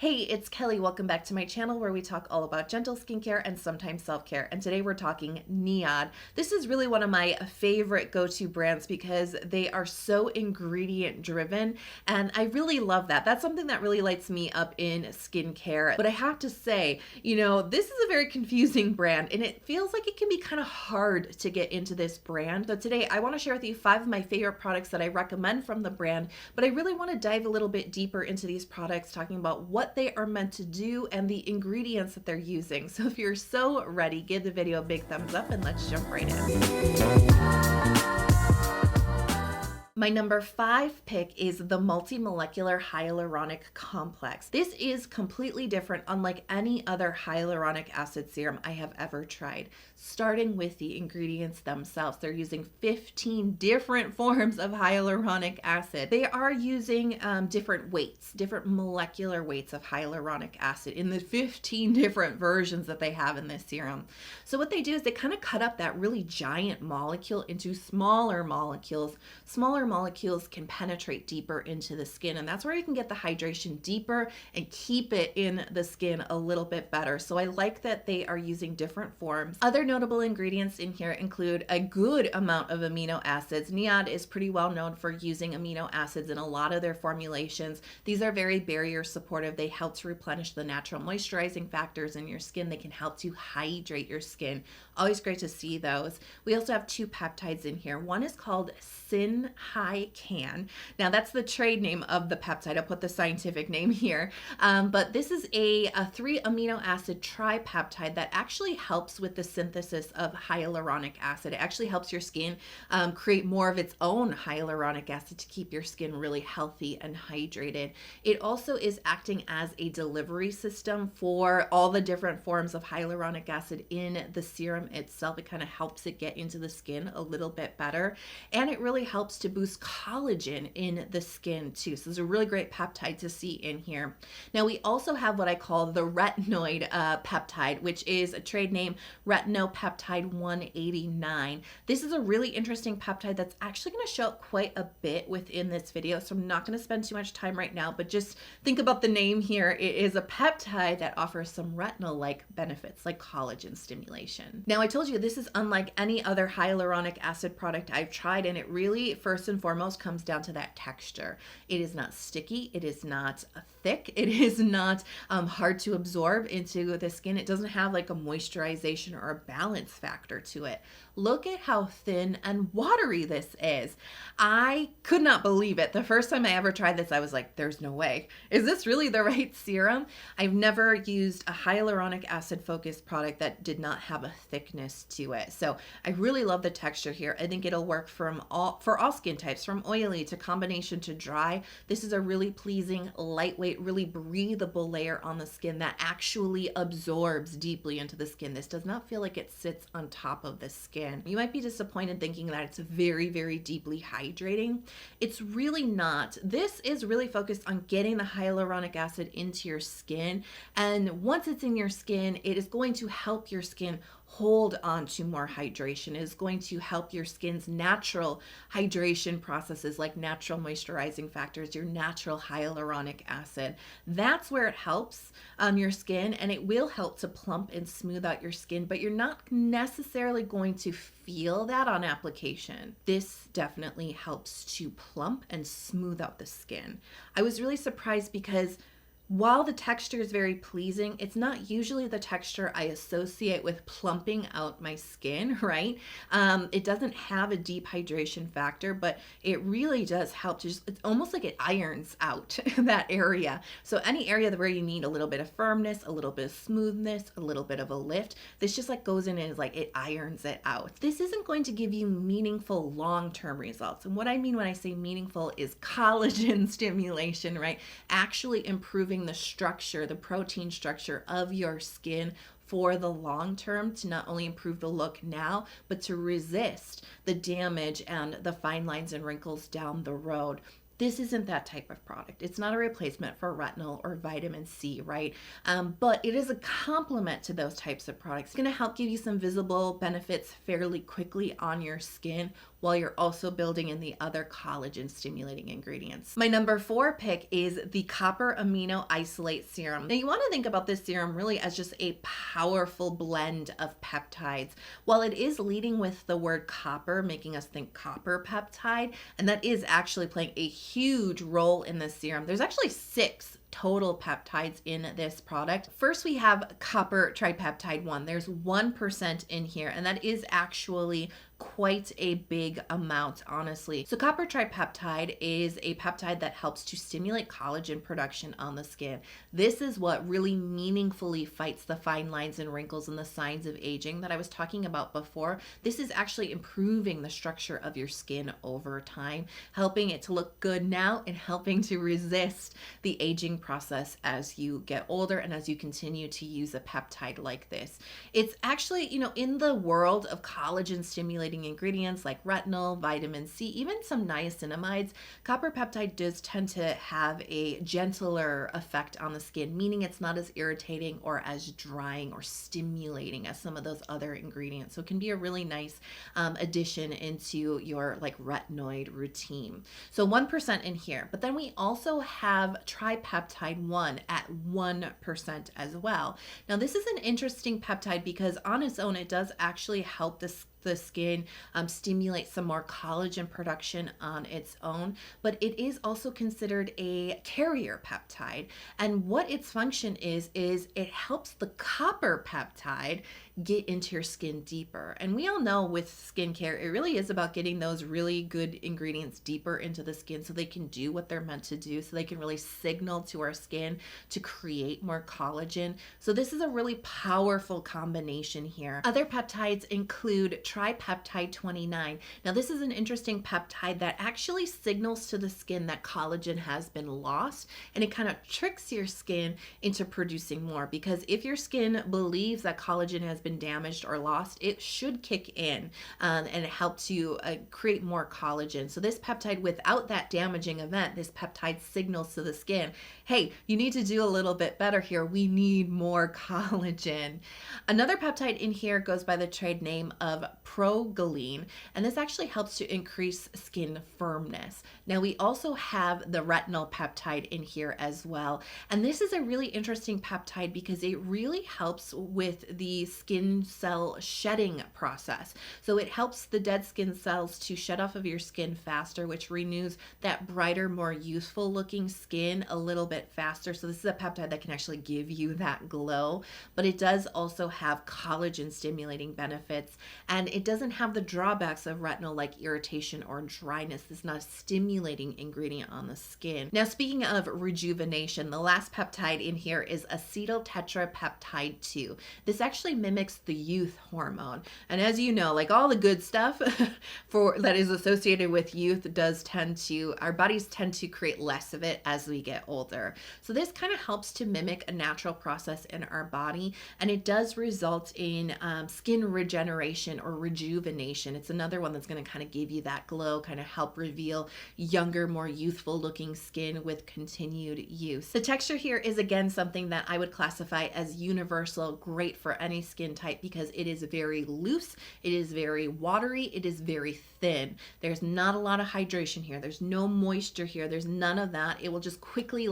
Hey, it's Kelly. Welcome back to my channel where we talk all about gentle skincare and sometimes self-care. And today we're talking NIOD. This is really one of my favorite go-to brands because they are so ingredient driven and I really love that. That's something that really lights me up in skincare. But I have to say, this is a very confusing brand and it feels like it can be kind of hard to get into this brand. So today I want to share with you 5 of my favorite products that I recommend from the brand, but I really want to dive a little bit deeper into these products, talking about what they are meant to do and the ingredients that they're using. So if you're so ready, give the video a big thumbs up and let's jump right in. My number 5 pick is the multi-molecular hyaluronic complex. This is completely different, unlike any other hyaluronic acid serum I have ever tried. Starting with the ingredients themselves, they're using 15 different forms of hyaluronic acid. They are using different weights, different molecular weights of hyaluronic acid in the 15 different versions that they have in this serum. So what they do is they kind of cut up that really giant molecule into smaller molecules. Smaller molecules can penetrate deeper into the skin, and that's where you can get the hydration deeper and keep it in the skin a little bit better. So I like that they are using different forms. Other notable ingredients in here include a good amount of amino acids. NIOD is pretty well known for using amino acids in a lot of their formulations. These are very barrier supportive. They help to replenish the natural moisturizing factors in your skin. They can help to hydrate your skin. Always great to see those. We also have 2 peptides in here. One is called Can. Now that's the trade name of the peptide. I'll put the scientific name here. But this is a 3 amino acid tripeptide that actually helps with the synthesis of hyaluronic acid. It actually helps your skin create more of its own hyaluronic acid to keep your skin really healthy and hydrated. It also is acting as a delivery system for all the different forms of hyaluronic acid in the serum itself. It kind of helps it get into the skin a little bit better. And it really helps to boost collagen in the skin too. So it's a really great peptide to see in here. Now we also have what I call the retinoid peptide, which is a trade name retinopeptide 189. This is a really interesting peptide that's actually going to show up quite a bit within this video. So I'm not going to spend too much time right now, but just think about the name here. It is a peptide that offers some retinol-like benefits like collagen stimulation. Now I told you this is unlike any other hyaluronic acid product I've tried, and it really first and foremost comes down to that texture. It is not sticky, it is not thick, it is not hard to absorb into the skin. It doesn't have like a moisturization or a balance factor to it. Look at how thin and watery this is. I could not believe it. The first time I ever tried this, I was like, there's no way. Is this really the right serum? I've never used a hyaluronic acid focused product that did not have a thickness to it. So I really love the texture here. I think it'll work for all skin types, from oily to combination to dry. This is a really pleasing, lightweight, really breathable layer on the skin that actually absorbs deeply into the skin. This does not feel like it sits on top of the skin. You might be disappointed thinking that it's very, very deeply hydrating. It's really not. This is really focused on getting the hyaluronic acid into your skin. And once it's in your skin, it is going to help your skin hold on to more hydration. It is going to help your skin's natural hydration processes like natural moisturizing factors, your natural hyaluronic acid. That's where it helps your skin, and it will help to plump and smooth out your skin, but you're not necessarily going to feel that on application. This definitely helps to plump and smooth out the skin. I was really surprised because while the texture is very pleasing, it's not usually the texture I associate with plumping out my skin, right? It doesn't have a deep hydration factor, but it really does help to it's almost like it irons out that area. So any area where you need a little bit of firmness, a little bit of smoothness, a little bit of a lift, this just like goes in and is like it irons it out. This isn't going to give you meaningful long-term results. And what I mean when I say meaningful is collagen stimulation, right? Actually improving the structure, the protein structure of your skin for the long term, to not only improve the look now, but to resist the damage and the fine lines and wrinkles down the road. This isn't that type of product. It's not a replacement for retinol or vitamin C, right? But it is a complement to those types of products. It's gonna help give you some visible benefits fairly quickly on your skin while you're also building in the other collagen stimulating ingredients. My number 4 pick is the Copper Amino Isolate Serum. Now you want to think about this serum really as just a powerful blend of peptides. While it is leading with the word copper, making us think copper peptide, and that is actually playing a huge role in this serum. There's actually 6 total peptides in this product. First, we have copper tripeptide 1. There's 1% in here, and that is actually quite a big amount, honestly. So copper tripeptide is a peptide that helps to stimulate collagen production on the skin. This is what really meaningfully fights the fine lines and wrinkles and the signs of aging that I was talking about before. This is actually improving the structure of your skin over time, helping it to look good now and helping to resist the aging process as you get older and as you continue to use a peptide like this. It's actually, in the world of collagen stimulating ingredients like retinol, vitamin C, even some niacinamides, copper peptide does tend to have a gentler effect on the skin, meaning it's not as irritating or as drying or stimulating as some of those other ingredients. So it can be a really nice addition into your retinoid routine. So 1% in here, but then we also have tripeptide 1 at 1% as well. Now this is an interesting peptide because on its own it does actually help the skin stimulate some more collagen production on its own, but it is also considered a carrier peptide. And what its function is it helps the copper peptide get into your skin deeper. And we all know with skincare, it really is about getting those really good ingredients deeper into the skin so they can do what they're meant to do, so they can really signal to our skin to create more collagen. So this is a really powerful combination here. Other peptides include tripeptide 29. Now this is an interesting peptide that actually signals to the skin that collagen has been lost, and it kind of tricks your skin into producing more, because if your skin believes that collagen has been damaged or lost, it should kick in and help to create more collagen. So this peptide, without that damaging event, this peptide signals to the skin, hey, you need to do a little bit better here. We need more collagen. Another peptide in here goes by the trade name of Progaline, and this actually helps to increase skin firmness. Now we also have the retinol peptide in here as well, and this is a really interesting peptide because it really helps with the skin cell shedding process. So it helps the dead skin cells to shed off of your skin faster, which renews that brighter, more youthful looking skin a little bit faster. So this is a peptide that can actually give you that glow, but it does also have collagen stimulating benefits, and it doesn't have the drawbacks of retinol like irritation or dryness. It's not a stimulating ingredient on the skin. Now, speaking of rejuvenation, the last peptide in here is acetyl tetrapeptide 2. This actually mimics the youth hormone. And as you know, like all the good stuff that is associated with youth our bodies tend to create less of it as we get older. So this kind of helps to mimic a natural process in our body, and it does result in skin regeneration or rejuvenation. It's another one that's going to kind of give you that glow, kind of help reveal younger, more youthful looking skin with continued use. The texture here is again something that I would classify as universal, great for any skin type because it is very loose, it is very watery, it is very thin. There's not a lot of hydration here. There's no moisture here. There's none of that. It will just quickly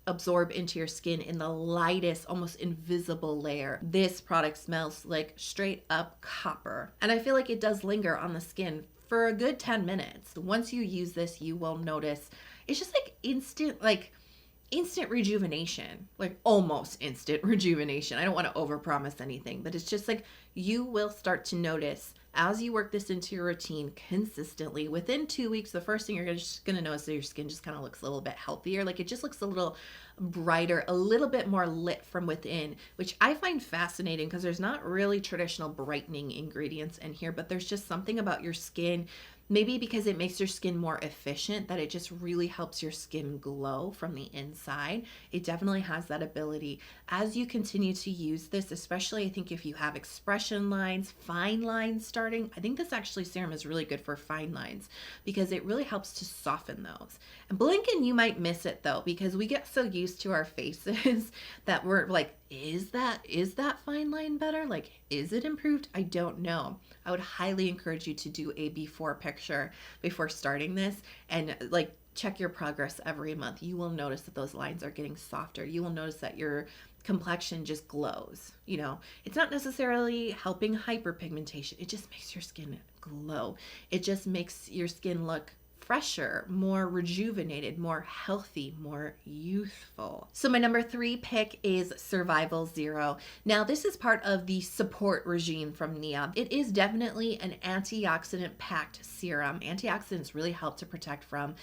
absorb into your skin in the lightest, almost invisible layer. This product smells like straight up copper. And I feel like it does linger on the skin for a good 10 minutes. Once you use this, you will notice it's just instant rejuvenation, like almost instant rejuvenation. I don't want to overpromise anything, but it's just like you will start to notice as you work this into your routine consistently. Within 2 weeks, the first thing you're just going to notice that your skin just kind of looks a little bit healthier. Like it just looks a little brighter, a little bit more lit from within, which I find fascinating because there's not really traditional brightening ingredients in here, but there's just something about your skin, maybe because it makes your skin more efficient, that it just really helps your skin glow from the inside. It definitely has that ability. As you continue to use this, especially I think if you have expression lines, fine lines starting, I think this serum is really good for fine lines because it really helps to soften those. And blink and you might miss it though, because we get so used to our faces that we're like is that fine line better? Like, is it improved? I don't know. I would highly encourage you to do a before picture before starting this, and like check your progress every month. You will notice that those lines are getting softer. You will notice that your complexion just glows. You know, it's not necessarily helping hyperpigmentation. It just makes your skin glow. It just makes your skin look fresher, more rejuvenated, more healthy, more youthful. So my number 3 pick is Survival Zero. Now this is part of the support regime from NIOD. It is definitely an antioxidant packed serum. Antioxidants really help to protect from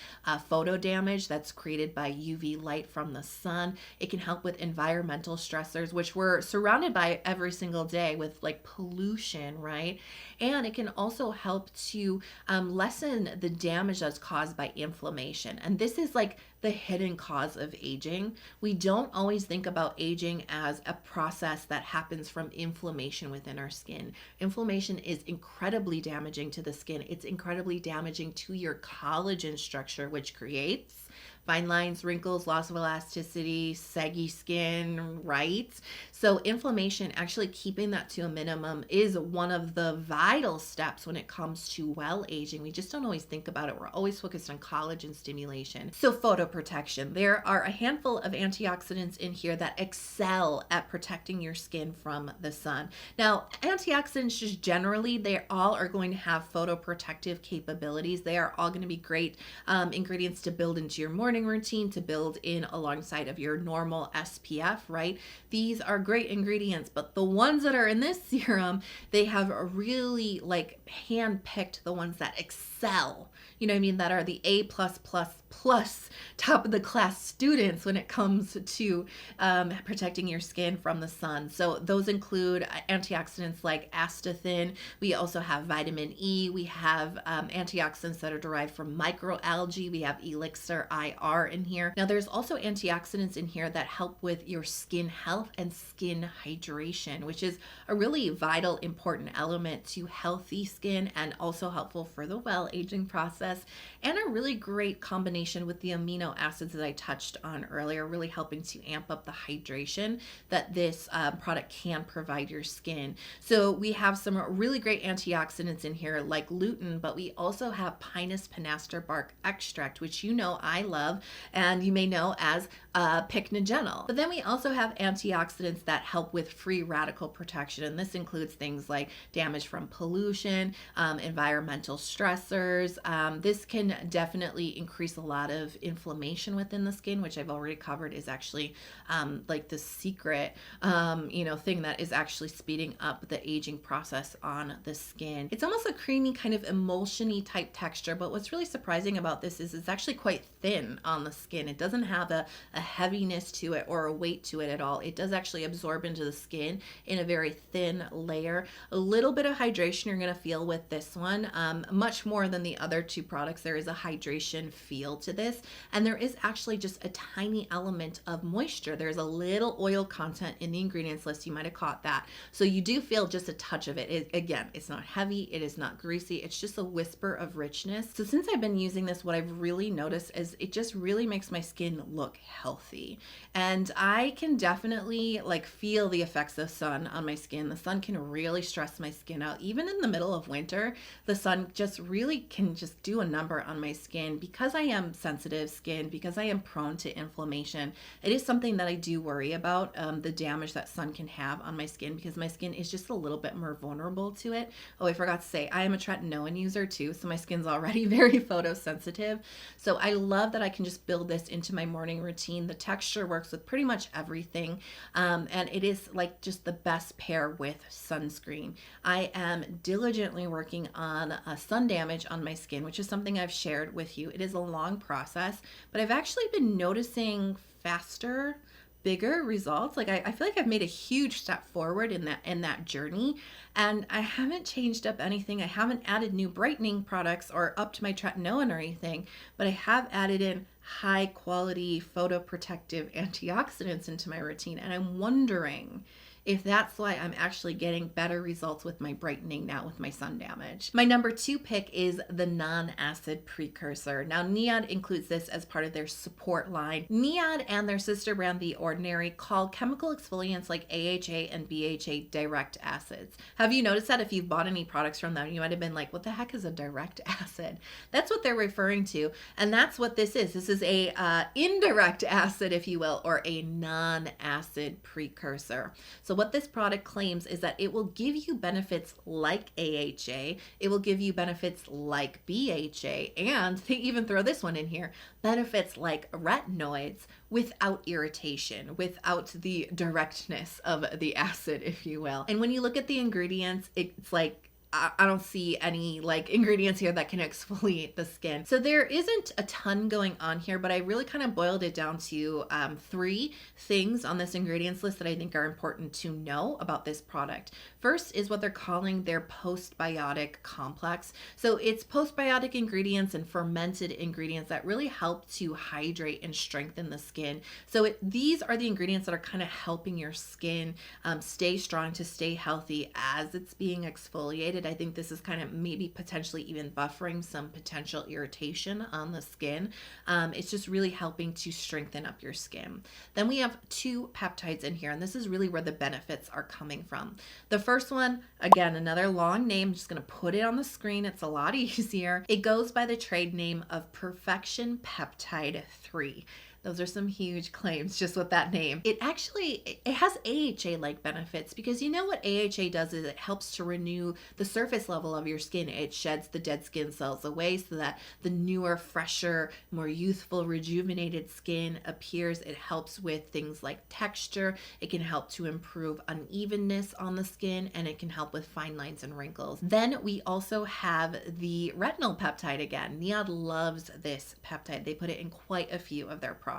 photo damage that's created by UV light from the sun. It can help with environmental stressors, which we're surrounded by every single day with like pollution, right? And it can also help to lessen the damage that's caused by inflammation. And this is like the hidden cause of aging. We don't always think about aging as a process that happens from inflammation within our skin. Inflammation is incredibly damaging to the skin. It's incredibly damaging to your collagen structure, which creates fine lines, wrinkles, loss of elasticity, saggy skin, right? So inflammation, actually keeping that to a minimum, is one of the vital steps when it comes to well aging. We just don't always think about it. We're always focused on collagen stimulation. So photoprotection. There are a handful of antioxidants in here that excel at protecting your skin from the sun. Now, antioxidants just generally, they all are going to have photoprotective capabilities. They are all going to be great ingredients to build into your morning routine, to build in alongside of your normal SPF, right? These are great ingredients, but the ones that are in this serum, they have really like hand-picked the ones that excel, you know what I mean, that are the A+++ top of the class students when it comes to protecting your skin from the sun. So those include antioxidants like astathin. We also have vitamin E. We have antioxidants that are derived from microalgae. We have elixir IR in here. Now there's also antioxidants in here that help with your skin health and skin hydration, which is a really vital, important element to healthy skin and also helpful for the well aging process, and a really great combination with the amino acids that I touched on earlier, really helping to amp up the hydration that this product can provide your skin. So we have some really great antioxidants in here like lutein, but we also have Pinus pinaster bark extract, which you know I love, and you may know as pycnogenol. But then we also have antioxidants that help with free radical protection, and this includes things like damage from pollution, environmental stressors. This can definitely increase a lot of inflammation within the skin, which I've already covered is actually like the secret thing that is actually speeding up the aging process on the skin. It's almost a creamy kind of emulsion-y type texture, but what's really surprising about this is it's actually quite thin on the skin. It doesn't have a heaviness to it or a weight to it at all. It does actually absorb into the skin in a very thin layer. A little bit of hydration you're going to feel with this one, much more than the other two products. There is a hydration feel to this, and there is actually just a tiny element of moisture. There's a little oil content in the ingredients list. You might have caught that. So you do feel just a touch of it. Again, it's not heavy. It is not greasy. It's just a whisper of richness. So since I've been using this, what I've really noticed is it just really makes my skin look healthy. And I can definitely like feel the effects of sun on my skin. The sun can really stress my skin out. Even in the middle of winter, the sun just really can just do a number on my skin. Because I am sensitive skin, because I am prone to inflammation, it is something that I do worry about, the damage that sun can have on my skin, because my skin is just a little bit more vulnerable to it. Oh, I forgot to say, I am a tretinoin user too, so my skin's already very photosensitive. So I love that I can just build this into my morning routine. The texture works with pretty much everything, and it is like just the best pair with sunscreen. I am diligently working on sun damage on my skin, which is something I've shared with you. It is a long process, but I've actually been noticing faster, bigger results. Like I feel like I've made a huge step forward in that journey, and I haven't changed up anything. I haven't added new brightening products or upped my tretinoin or anything, but I have added in high quality photoprotective antioxidants into my routine, and I'm wondering if that's why I'm actually getting better results with my brightening now with my sun damage. My number 2 pick is the non-acid precursor. Now, NIOD includes this as part of their support line. NIOD and their sister brand, The Ordinary, call chemical exfoliants like AHA and BHA direct acids. Have you noticed that if you've bought any products from them, you might have been like, what the heck is a direct acid? That's what they're referring to. And that's what this is. This is a indirect acid, if you will, or a non-acid precursor. So what this product claims is that it will give you benefits like AHA, it will give you benefits like BHA, and they even throw this one in here, benefits like retinoids without irritation, without the directness of the acid, if you will. And when you look at the ingredients, it's like, I don't see any like ingredients here that can exfoliate the skin. So there isn't a ton going on here, but I really kind of boiled it down to 3 things on this ingredients list that I think are important to know about this product. First is what they're calling their postbiotic complex. So it's postbiotic ingredients and fermented ingredients that really help to hydrate and strengthen the skin. So these are the ingredients that are kind of helping your skin stay strong, to stay healthy as it's being exfoliated. I think this is kind of maybe potentially even buffering some potential irritation on the skin. It's just really helping to strengthen up your skin. Then we have 2 peptides in here, and this is really where the benefits are coming from. The first one, again, another long name, I'm just going to put it on the screen. It's a lot easier. It goes by the trade name of Perfection Peptide 3. Those are some huge claims just with that name. It has AHA-like benefits, because you know what AHA does is it helps to renew the surface level of your skin. It sheds the dead skin cells away so that the newer, fresher, more youthful, rejuvenated skin appears. It helps with things like texture. It can help to improve unevenness on the skin, and it can help with fine lines and wrinkles. Then we also have the retinol peptide again. NIOD loves this peptide. They put it in quite a few of their products.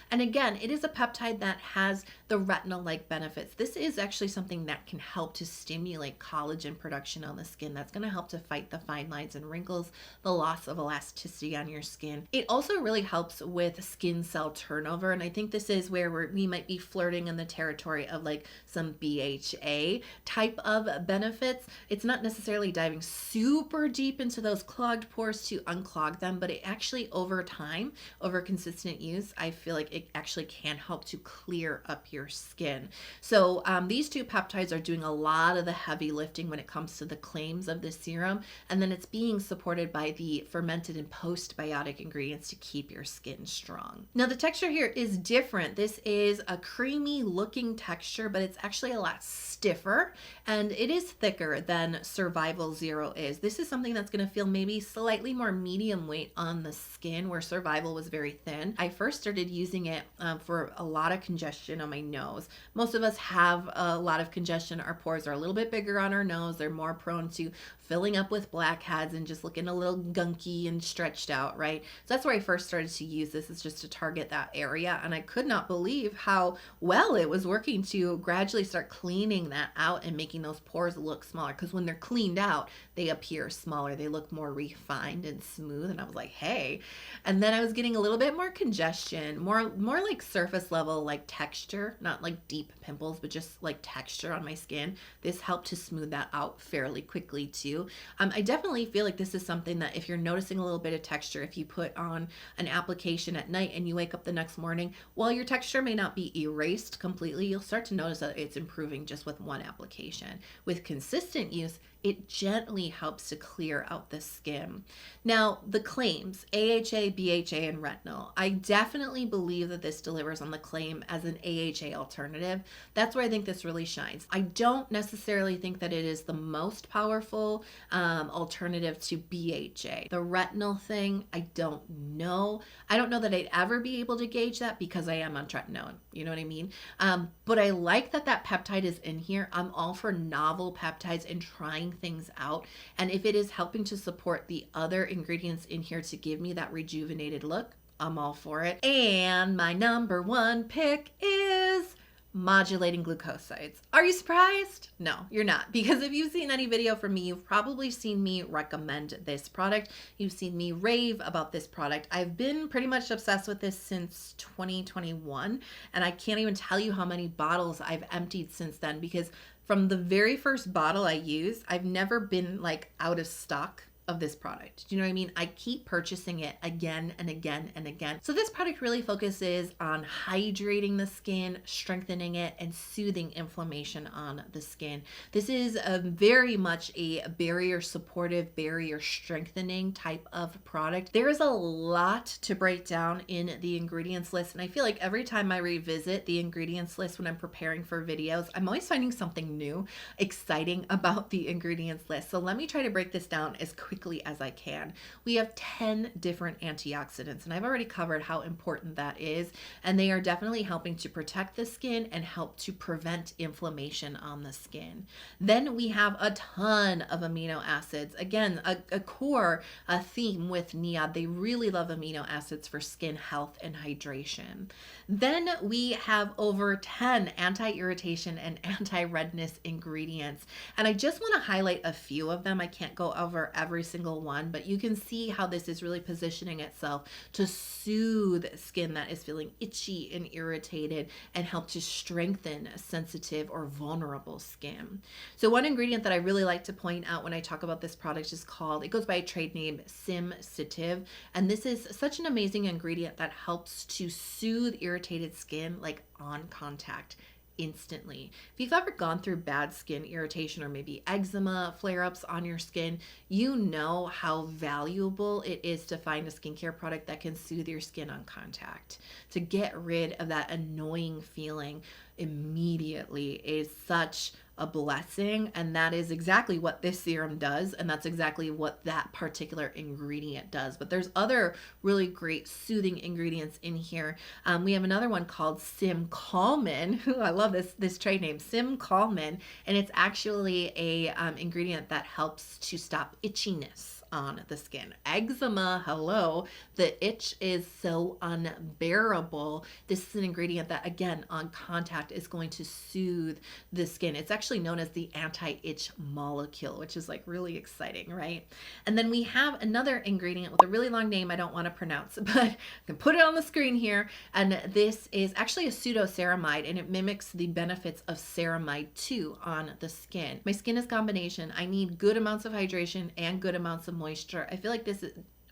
And again, it is a peptide that has the retinol-like benefits. This is actually something that can help to stimulate collagen production on the skin. That's going to help to fight the fine lines and wrinkles, the loss of elasticity on your skin. It also really helps with skin cell turnover. And I think this is where we might be flirting in the territory of like some BHA type of benefits. It's not necessarily diving super deep into those clogged pores to unclog them, but it actually over time, over consistent use, I feel like it actually can help to clear up your skin. So these 2 peptides are doing a lot of the heavy lifting when it comes to the claims of the serum, and then it's being supported by the fermented and postbiotic ingredients to keep your skin strong. Now the texture here is different. This is a creamy looking texture, but it's actually a lot stiffer, and it is thicker than Survival Zero is. This is something that's going to feel maybe slightly more medium weight on the skin, where Survival was very thin. I first started using it for a lot of congestion on my nose. Most of us have a lot of congestion. Our pores are a little bit bigger on our nose. They're more prone to filling up with blackheads and just looking a little gunky and stretched out, right? So that's where I first started to use this, is just to target that area. And I could not believe how well it was working to gradually start cleaning that out and making those pores look smaller, because when they're cleaned out, they appear smaller. They look more refined and smooth. And I was like, hey. And then I was getting a little bit more congestion, more like surface level, like texture, not like deep pimples, but just like texture on my skin. This helped to smooth that out fairly quickly too. I definitely feel like this is something that if you're noticing a little bit of texture, if you put on an application at night and you wake up the next morning, while your texture may not be erased completely, you'll start to notice that it's improving just with one application. With consistent use, it gently helps to clear out the skin. Now, the claims, AHA, BHA, and retinol, I definitely believe that this delivers on the claim as an AHA alternative. That's where I think this really shines. I don't necessarily think that it is the most powerful alternative to BHA. The retinol thing, I don't know. I don't know that I'd ever be able to gauge that because I am on tretinoin. You know what I mean? But I like that that peptide is in here. I'm all for novel peptides and trying things out. And if it is helping to support the other ingredients in here to give me that rejuvenated look, I'm all for it. And my number 1 pick is Modulating glucosides. Are you surprised? No, you're not. Because if you've seen any video from me, you've probably seen me recommend this product. You've seen me rave about this product. I've been pretty much obsessed with this since 2021, and I can't even tell you how many bottles I've emptied since then, because from the very first bottle I used, I've never been like out of stock of this product. Do you know what I mean? I keep purchasing it again and again and again. So this product really focuses on hydrating the skin, strengthening it, and soothing inflammation on the skin. This is a very much a barrier supportive, barrier strengthening type of product. There is a lot to break down in the ingredients list, and I feel like every time I revisit the ingredients list when I'm preparing for videos, I'm always finding something new, exciting about the ingredients list. So let me try to break this down as quickly as I can. We have 10 different antioxidants, and I've already covered how important that is, and they are definitely helping to protect the skin and help to prevent inflammation on the skin. Then we have a ton of amino acids. Again, a core theme with NIOD. They really love amino acids for skin health and hydration. Then we have over 10 anti-irritation and anti-redness ingredients, and I just want to highlight a few of them. I can't go over every single one, but you can see how this is really positioning itself to soothe skin that is feeling itchy and irritated and help to strengthen sensitive or vulnerable skin. So one ingredient that I really like to point out when I talk about this product is called, it goes by a trade name, Simsitive, and this is such an amazing ingredient that helps to soothe irritated skin like on contact instantly. If you've ever gone through bad skin irritation or maybe eczema flare-ups on your skin, you know how valuable it is to find a skincare product that can soothe your skin on contact. To get rid of that annoying feeling immediately is such a blessing, and that is exactly what this serum does, and that's exactly what that particular ingredient does. But there's other really great soothing ingredients in here. We have another one called Calmin. I love this trade name, Calmin, and it's actually a ingredient that helps to stop itchiness on the skin. Eczema, hello, the itch is so unbearable. This is an ingredient that, again, on contact is going to soothe the skin. It's actually known as the anti-itch molecule, which is like really exciting, right? And then we have another ingredient with a really long name I don't want to pronounce, but I can put it on the screen here. And this is actually a pseudoceramide, and it mimics the benefits of ceramide 2 on the skin. My skin is combination. I need good amounts of hydration and good amounts of moisture. I feel like this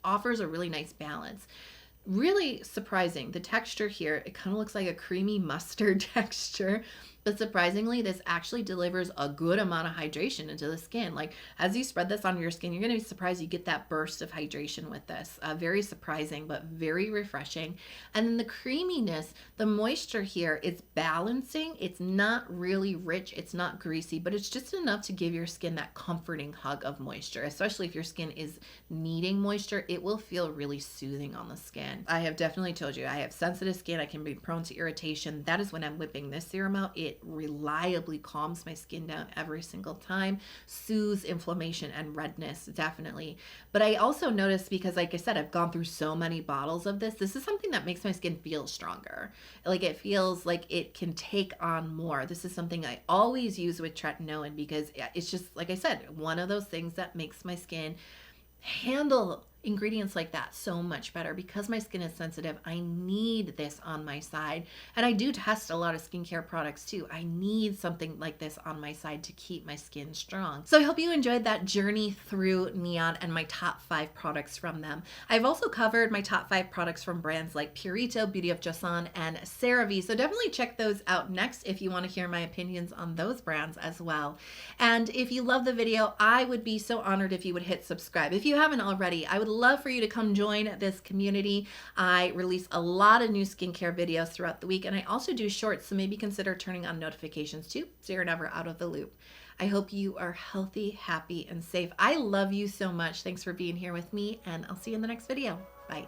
offers a really nice balance. Really surprising. The texture here, it kind of looks like a creamy mustard texture, but surprisingly, this actually delivers a good amount of hydration into the skin. Like as you spread this on your skin, you're going to be surprised you get that burst of hydration with this. Very surprising, but very refreshing. And then the creaminess, the moisture here is balancing. It's not really rich. It's not greasy, but it's just enough to give your skin that comforting hug of moisture. Especially if your skin is needing moisture, it will feel really soothing on the skin. I have definitely told you, I have sensitive skin. I can be prone to irritation. That is when I'm whipping this serum out. It reliably calms my skin down every single time, soothes inflammation and redness, definitely. But I also noticed, because like I said, I've gone through so many bottles of this is something that makes my skin feel stronger. Like it feels like it can take on more. This is something I always use with tretinoin, because it's just, like I said, one of those things that makes my skin handle ingredients like that so much better. Because my skin is sensitive, I need this on my side. And I do test a lot of skincare products too. I need something like this on my side to keep my skin strong. So I hope you enjoyed that journey through NIOD and my top 5 products from them. I've also covered my top 5 products from brands like Purito, Beauty of Joseon, and CeraVe. So definitely check those out next if you want to hear my opinions on those brands as well. And if you love the video, I would be so honored if you would hit subscribe. If you haven't already, I would love for you to come join this community. I release a lot of new skincare videos throughout the week, and I also do shorts, so maybe consider turning on notifications too, so you're never out of the loop. I hope you are healthy, happy, and safe. I love you so much. Thanks for being here with me, and I'll see you in the next video. Bye.